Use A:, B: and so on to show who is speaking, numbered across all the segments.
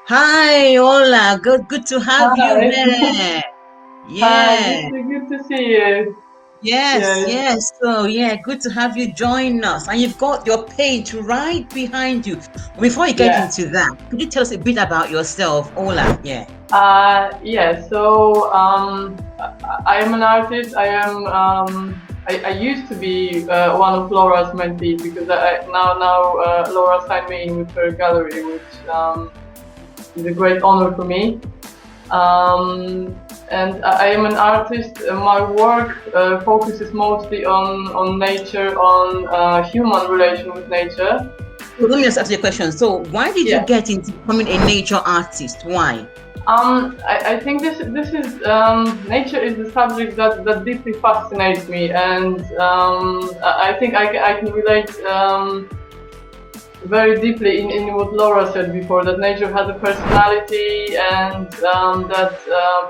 A: Hi, Ola. Good to have you
B: Hi.
A: there.
B: Hi,
A: Yeah.
B: good to see you.
A: Yes,
B: Yes,
A: yes. So, yeah, good to have you join us. And you've got your page right behind you. Before you get
B: yeah.
A: into that, could you tell us a bit about yourself, Ola? Yeah.
B: Yeah, so I am an artist. I used to be one of Laura's mentees because now Laura signed me in with her gallery, which is a great honor for me. And I am an artist. My work focuses mostly on nature, on human relation with nature.
A: So let me just ask you a question. So, why did you
B: Yeah.
A: get into becoming a nature artist? Why?
B: I think this is nature is the subject that deeply fascinates me, and I think I can relate very deeply in what Laura said before, that nature has a personality, and that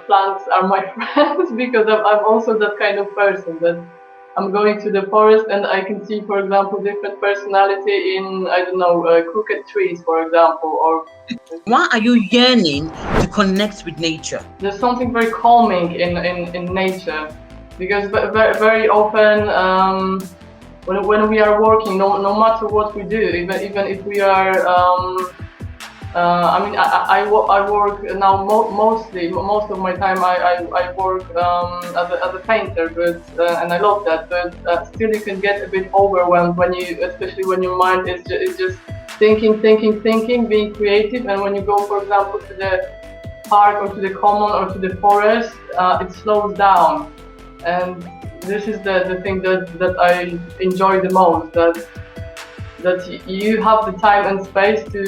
B: plants are my friends because I'm also that kind of person that I'm going to the forest and I can see, for example, different personality in, I don't know, crooked trees, for example, or
A: Why are you yearning to connect with nature?
B: there's something very calming in nature, because very often when we are working, no matter what we do, even if we are I work now mostly most of my time I work as a painter, but and I love that, but still you can get a bit overwhelmed when you, especially when your mind is just thinking, being creative, and when you go, for example, to the park or to the common or to the forest, it slows down, and this is the thing that I enjoy the most, that you have the time and space to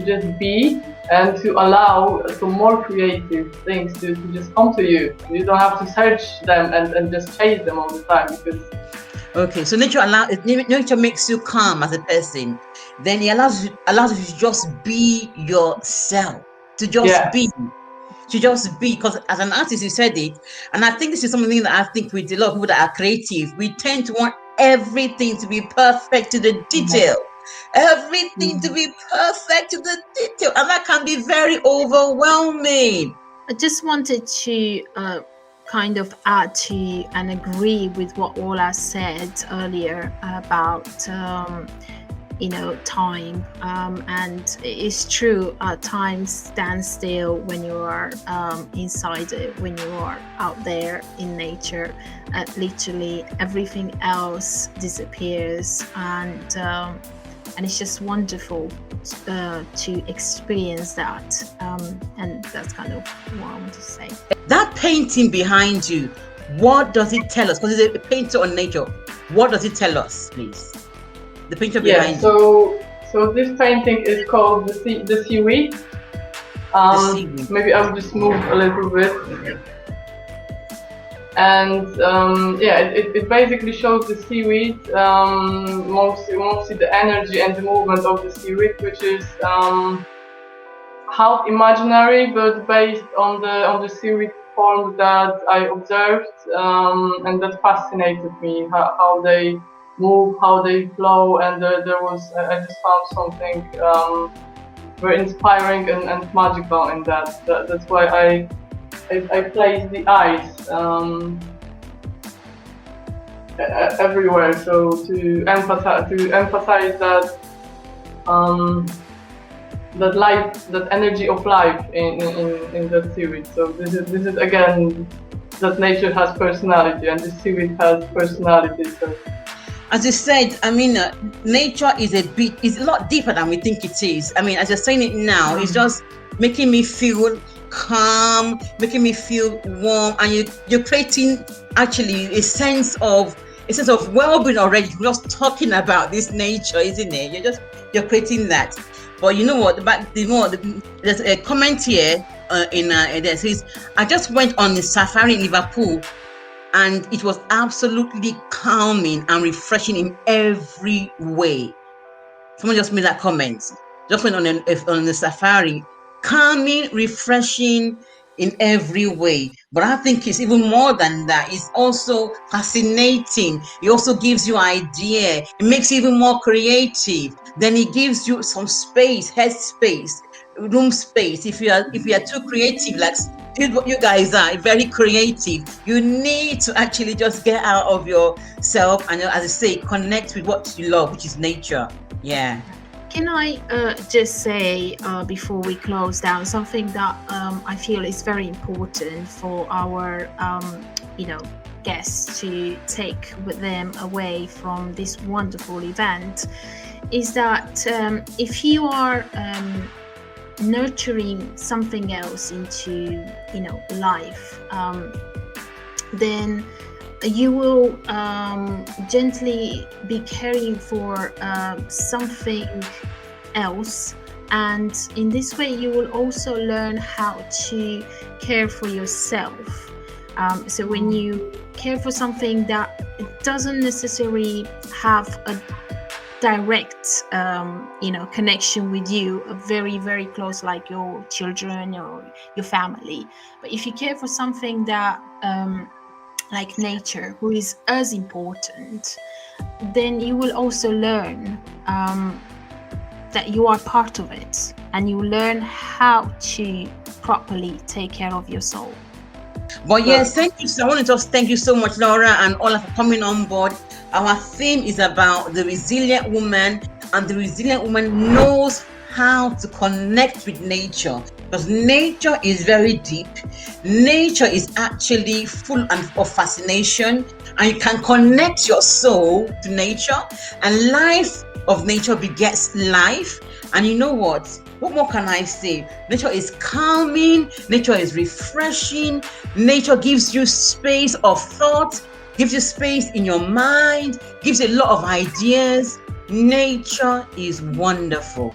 B: just be, and to allow some more creative things to just come to you. You don't have to search them and just chase them all the time, because
A: Okay, so nature makes you calm as a person. Then it allows you to just be yourself, to just
B: yeah,
A: be, because as an artist, you said it, and I think this is something that I think with a lot of people that are creative, we tend to want everything to be perfect to the detail, everything to be perfect to the detail, and that can be very overwhelming.
C: I just wanted to kind of add to and agree with what Ola said earlier about time, and it's true, time stands still when you are inside it, when you are out there in nature. Literally everything else disappears, and it's just wonderful to experience that, and that's kind of what I want to say.
A: That painting behind you, what does it tell us? Because it's a painter on nature. What does it tell us, please? The painter
B: yeah.
A: behind you.
B: So this painting is called the seaweed.
A: The seaweed.
B: Maybe I will just move a little bit. And it basically shows the seaweed, mostly the energy and the movement of the seaweed, which is half imaginary but based on the seaweed form that I observed, and that fascinated me, how they move, how they flow, and there was, I just found something very inspiring and magical in that. That's why I place the eyes everywhere, so to emphasize that that life, that energy of life in that series. So this is again, that nature has personality, and this series has personality. So
A: As you said, I mean, nature is a lot deeper than we think it is. I mean, as you're saying it now, it's just making me feel calm, making me feel warm, and you're creating actually a sense of well-being already. You're just talking about this nature, isn't it? You're creating that. But you know what? There's a comment here there says, I just went on the safari in Liverpool, and it was absolutely calming and refreshing in every way. Someone just made that comment. Just went on the safari, calming, refreshing in every way. But I think it's even more than that. It's also fascinating. It also gives you idea. It makes you even more creative. Then it gives you some space, head space, room space. If you are too creative, like what you guys are, very creative, you need to actually just get out of yourself and, as I say, connect with what you love, which is nature. Yeah.
C: Can I just say before we close down something that I feel is very important for our guests to take with them away from this wonderful event, is that if you are nurturing something else into life, then you will gently be caring for something else, and in this way you will also learn how to care for yourself. So when you care for something that doesn't necessarily have a direct connection with you, a very, very close, like your children or your family, but if you care for something that like nature, who is as important, then you will also learn that you are part of it, and you learn how to properly take care of your soul.
A: But yes, thank you. So I want to just thank you so much, Laura and Ola, for coming on board. Our theme is about the resilient woman, and the resilient woman knows how to connect with nature, because nature is very deep. Nature is actually full of fascination, and you can connect your soul to nature, and life of nature begets life. And you know what? What more can I say? Nature is calming, nature is refreshing, nature gives you space of thought, gives you space in your mind, gives you a lot of ideas. Nature is wonderful.